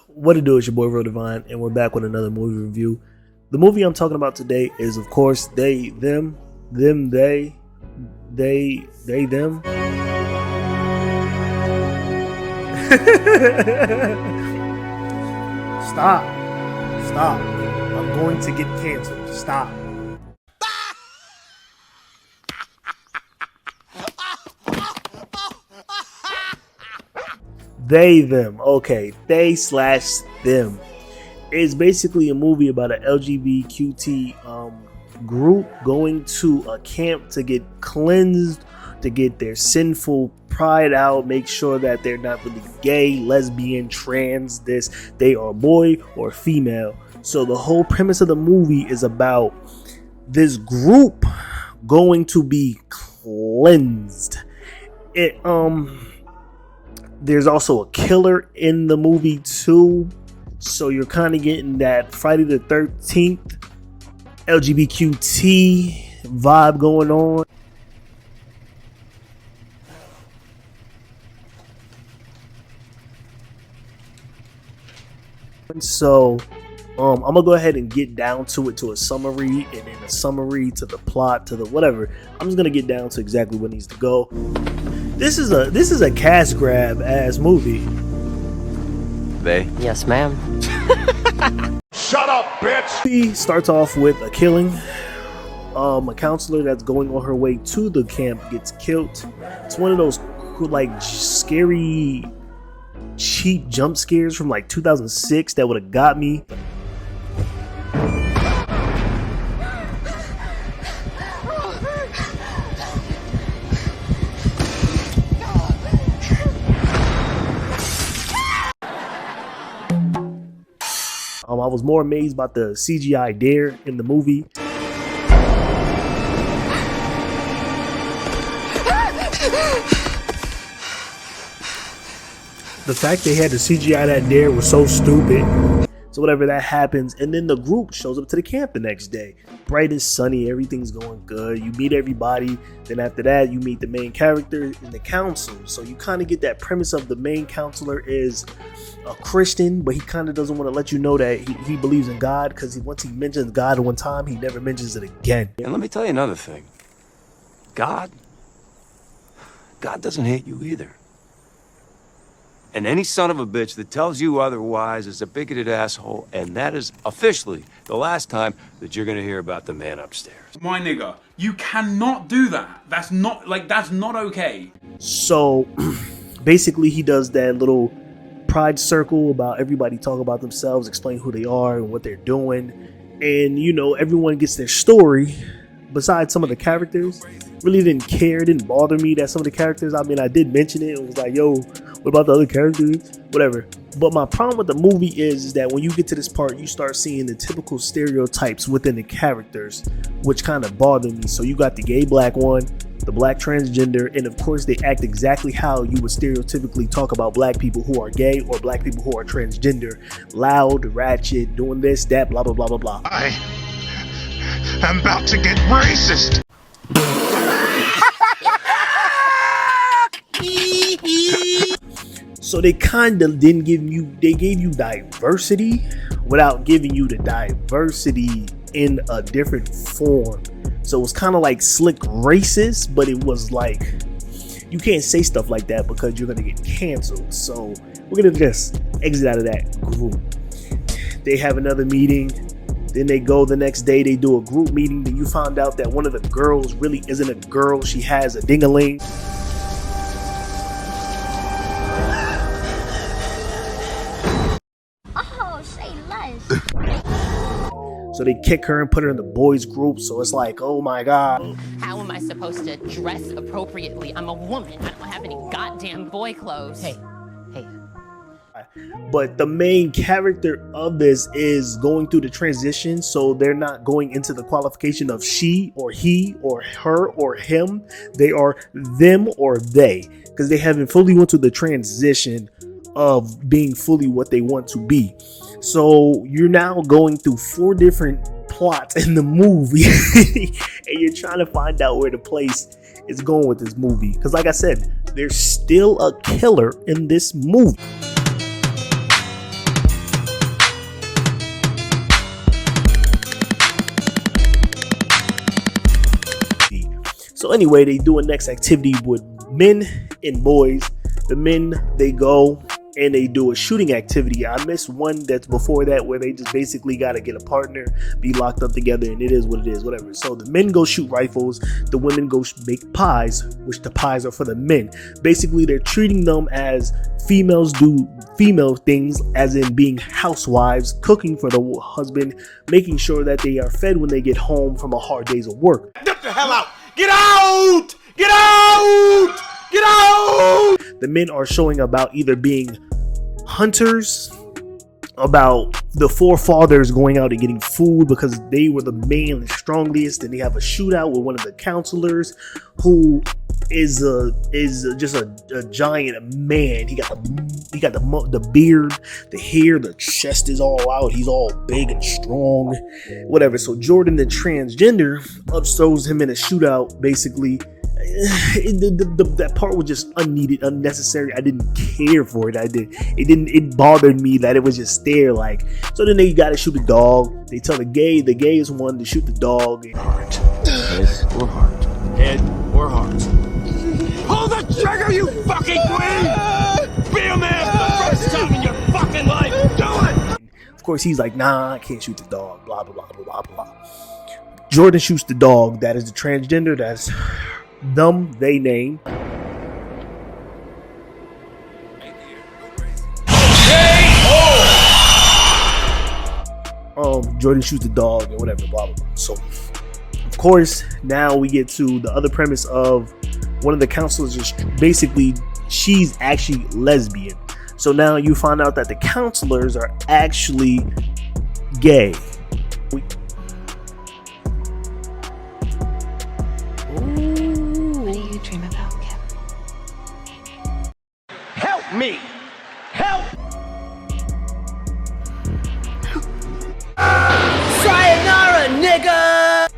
What it do, it's your boy Real Divine, and we're back with another movie review. The movie I'm talking about today is, of course, They, Them. Stop. I'm going to get canceled. Stop. They, Them. Okay, They/Them. It's basically a movie about an LGBTQT group going to a camp to get cleansed, to get their sinful pride out, make sure that they're not really gay, lesbian, trans, they are boy or female. So the whole premise of the movie is about this group going to be cleansed. There's also a killer in the movie too, so you're kind of getting that Friday the 13th LGBTQT vibe going on. So I'm gonna go ahead and get down to it, to a summary, and then a summary to the plot, to the whatever. I'm just gonna get down to exactly what needs to go. This is a cash grab ass movie. They? Yes, ma'am. Shut up, bitch! He starts off with a killing. A counselor that's going on her way to the camp gets killed. It's one of those like scary, cheap jump scares from like 2006 that would have got me. I was more amazed about the CGI dare in the movie. The fact they had to CGI that dare was so stupid. So whatever, that happens, and then the group shows up to the camp the next day. Bright and sunny, everything's going good. You meet everybody. Then after that, you meet the main character in the council. So you kind of get that premise of the main counselor is a Christian, but he kind of doesn't want to let you know that he believes in God, because once he mentions God one time, he never mentions it again. And let me tell you another thing. God doesn't hate you either. And any son of a bitch that tells you otherwise is a bigoted asshole, and that is officially the last time that you're gonna hear about the man upstairs. My nigga, you cannot do that. That's not okay. So basically he does that little pride circle about everybody talk about themselves, explain who they are and what they're doing, and everyone gets their story. Besides some of the characters, really didn't care. It didn't bother me that some of the characters, I did mention it. It was like, yo, what about the other characters? Whatever. But my problem with the movie is that when you get to this part, you start seeing the typical stereotypes within the characters, which kind of bother me. So you got the gay black one, the black transgender, and of course they act exactly how you would stereotypically talk about black people who are gay or black people who are transgender. Loud, ratchet, doing this, that, blah, blah, blah, blah, blah. I'm about to get racist. So they kind of didn't give you, they gave you diversity without giving you the diversity in a different form. So it was kind of like slick racist, but it was like, you can't say stuff like that because you're going to get canceled. So we're going to just exit out of that group. They have another meeting. Then they go the next day, they do a group meeting. Then you find out that one of the girls really isn't a girl. She has a ding-a-ling. Oh, say less. So they kick her and put her in the boys group. So it's like, oh my God. How am I supposed to dress appropriately? I'm a woman. I don't have any goddamn boy clothes. Hey. But the main character of this is going through the transition, so they're not going into the qualification of she or he or her or him. They are them or they, because they haven't fully went through the transition of being fully what they want to be. So you're now going through 4 different plots in the movie and you're trying to find out where to place is going with this movie. Because like I said, there's still a killer in this movie. So anyway, they do a next activity with men and boys. The men, they go and they do a shooting activity. I missed one that's before that where they just basically got to get a partner, be locked up together, and it is what it is, whatever. So the men go shoot rifles, the women go make pies, which the pies are for the men. Basically, they're treating them as females do female things, as in being housewives, cooking for the husband, making sure that they are fed when they get home from a hard days of work. Get the hell out! Get out! Get out! Get out! The men are showing about either being hunters, about the forefathers going out and getting food because they were the main and strongest, and they have a shootout with one of the counselors who is just a giant man. He got the beard, the hair, the chest is all out. He's all big and strong, whatever. So Jordan, the transgender, throws him in a shootout. Basically, that part was just unneeded, unnecessary. I didn't care for it. It bothered me that it was just there. Like, so then they got to shoot the dog. They tell the gayest one to shoot the dog. Heart. Head or heart? Head or heart? Pull the trigger, you fucking queen! Be a man for the first time in your fucking life! Do it! Of course, he's like, nah, I can't shoot the dog. Blah blah blah blah blah blah. Jordan shoots the dog. That is the transgender. That's them. They name. Jordan shoots the dog and whatever. Blah blah blah. So, of course, now we get to the other premise of one of the counselors is basically, she's actually lesbian. So now you find out that the counselors are actually gay. What do you dream about, Kevin? Help me! Help! Sayonara, nigga!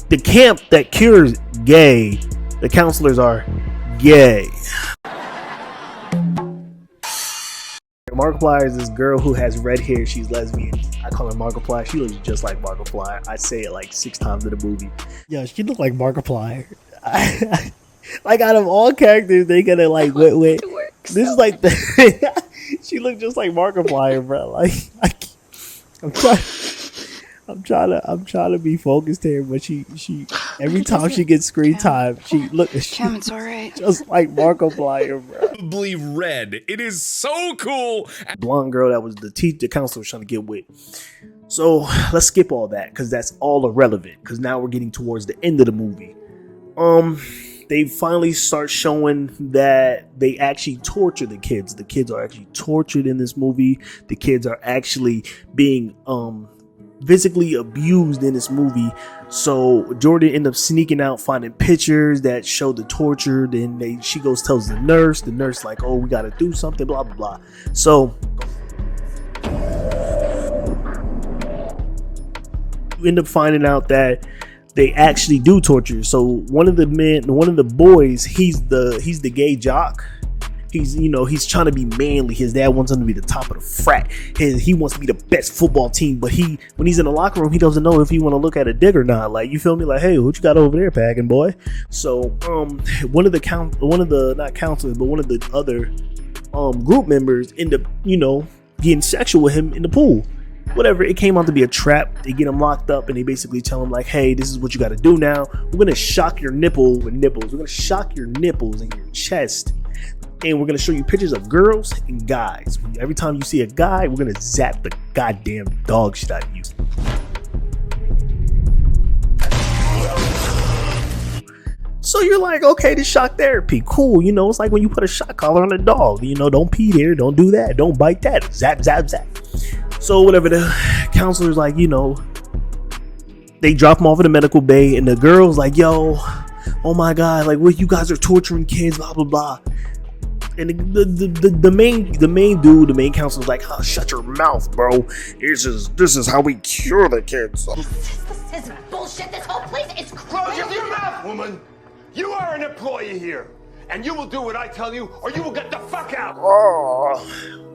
The camp that cures gay, the counselors are gay. Markiplier is this girl who has red hair. She's lesbian. I call her Markiplier. She looks just like Markiplier. I say it like 6 times in the movie. Yeah, she look like Markiplier. Like, out of all characters, they gotta like wait. This is like the she looked just like Markiplier, bro. Like I'm trying to be focused here, but she every time she gets screen time, she looks It's alright. just like Markiplier, bro. Probably red. It is so cool. Blonde girl that was the counselor was trying to get with. So let's skip all that because that's all irrelevant. Because now we're getting towards the end of the movie. They finally start showing that they actually torture the kids. The kids are actually tortured in this movie. The kids are actually being physically abused in this movie. So Jordan ended up sneaking out, finding pictures that show the torture. Then she goes tells the nurse like, oh, we gotta do something, blah blah blah. So you end up finding out that they actually do torture. So one of the boys, he's the gay jock. He's trying to be manly. His dad wants him to be the top of the frat. He wants to be the best football team, but when he's in the locker room, he doesn't know if he want to look at a dick or not. Like, you feel me? Like, hey, what you got over there, packing boy? So one of the other group members end up getting sexual with him in the pool. Whatever, it came out to be a trap. They get him locked up and they basically tell him like, hey, this is what you got to do now. We're gonna shock your nipple with nipples. We're gonna shock your nipples in your chest. And we're going to show you pictures of girls and guys. Every time you see a guy, we're going to zap the goddamn dog shit out of you. So you're like, okay, this shock therapy, cool. It's like when you put a shock collar on a dog. Don't pee there, don't do that, don't bite that. Zap, zap, zap. So whatever, the counselor's like, they drop him off at the medical bay. And the girl's like, yo, oh my God, like, what, you guys are torturing kids, blah, blah, blah. And the main counselor's like, oh, shut your mouth, bro. This is how we cure the kids. This is bullshit. This whole place is crazy. Shut your mouth, woman! You are an employee here, and you will do what I tell you, or you will get the fuck out.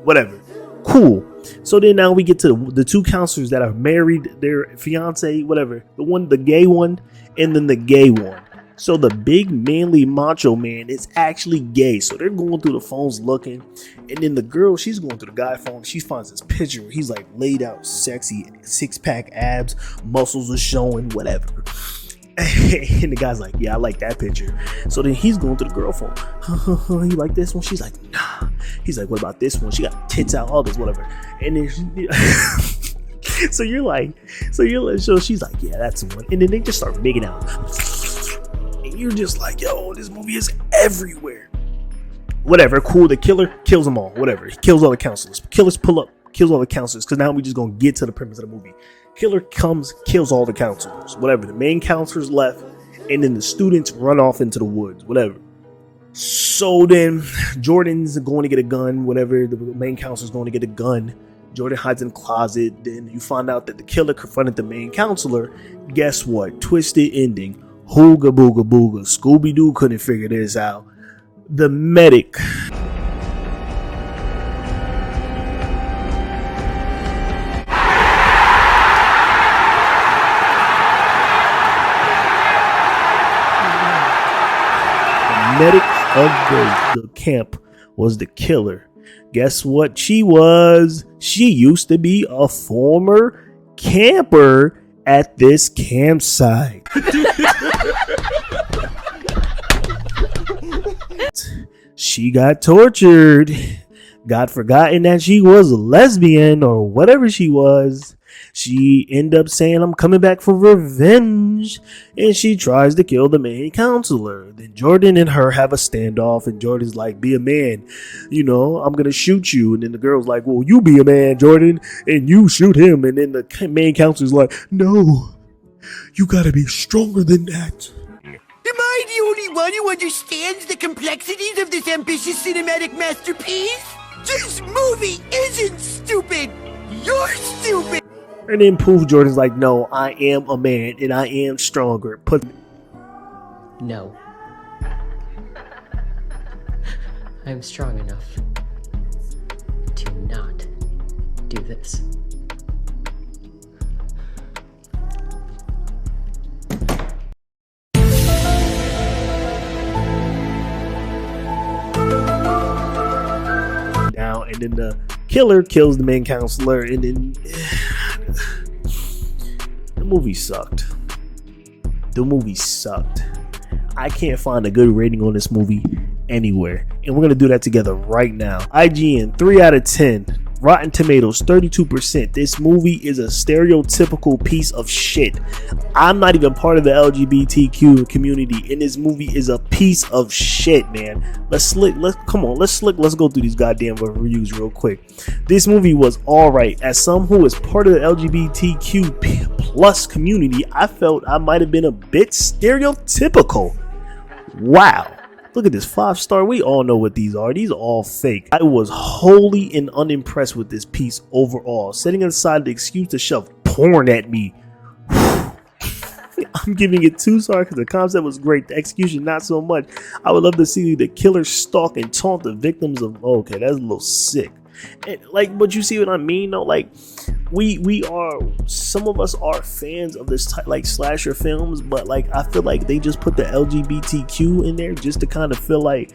Whatever. Cool. So then now we get to the two counselors that are married, their fiance, whatever. The gay one, and then the gay one. So the big manly macho man is actually gay. So they're going through the phones looking. And then the girl, she's going through the guy phone. She finds this picture where he's like laid out, sexy, 6-pack abs, muscles are showing, whatever. And the guy's like, yeah, I like that picture. So then he's going to the girl phone. You like this one? She's like, nah. He's like, what about this one? She got tits out, all this, whatever. And then so she's like, yeah, that's the one. And then they just start making out. And you're just like, yo, this movie is everywhere. Whatever, cool. The killer kills them all. Whatever. He kills all the counselors. Killers pull up, kills all the counselors. Because now we just gonna get to the premise of the movie. Killer comes, kills all the counselors. Whatever. The main counselors left. And then the students run off into the woods. Whatever. So then Jordan's going to get a gun. Whatever. The main counselor's going to get a gun. Jordan hides in the closet. Then you find out that the killer confronted the main counselor. Guess what? Twisted ending. Hooga booga booga. Scooby-Doo couldn't figure this out. The medic. Medic of the camp was the killer. Guess what she was? She used to be a former camper at this campsite. She got tortured, got forgotten that she was a lesbian or whatever she was. She ended up saying, I'm coming back for revenge. And she tries to kill the main counselor. Then Jordan and her have a standoff. And Jordan's like, be a man. You know, I'm going to shoot you. And then the girl's like, well, you be a man, Jordan. And you shoot him. And then the main counselor's like, no, you got to be stronger than that. Am I the only one who understands the complexities of this ambitious cinematic masterpiece? This movie isn't stupid! You're stupid! And then poof, Jordan's like, no, I am a man and I am stronger. No. I'm strong enough to not do this. Now, and then the killer kills the main counselor, and then the movie sucked. The movie sucked. I can't find a good rating on this movie anywhere, and we're gonna do that together right now. IGN 3 out of 10. Rotten Tomatoes 32%. This movie is a stereotypical piece of shit. I'm not even part of the LGBTQ community, and this movie is a piece of shit, man. Let's go through these goddamn reviews real quick. This movie was alright. As someone who is part of the LGBTQ plus community, I felt I might have been a bit stereotypical. Wow. Look at this 5-star. We all know what these are. These are all fake. I was wholly and unimpressed with this piece overall. Setting aside the excuse to shove porn at me. I'm giving it 2 stars because the concept was great. The execution, not so much. I would love to see the killer stalk and taunt the victims of. Okay, that's a little sick. And but you see what I mean though? We are, some of us are fans of this type, slasher films, but I feel like they just put the LGBTQ in there just to kind of feel like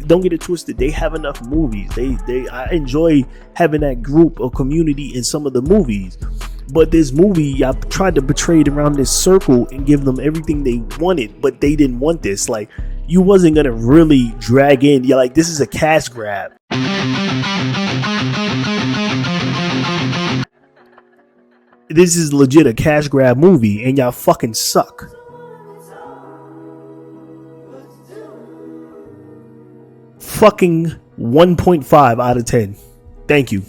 don't get it twisted, they have enough movies. I enjoy having that group or community in some of the movies, but this movie, I tried to portray it around this circle and give them everything they wanted, but they didn't want this. You wasn't gonna really drag in. This is a cash grab. This is legit a cash grab movie, and y'all fucking suck. Fucking 1.5 out of 10. Thank you.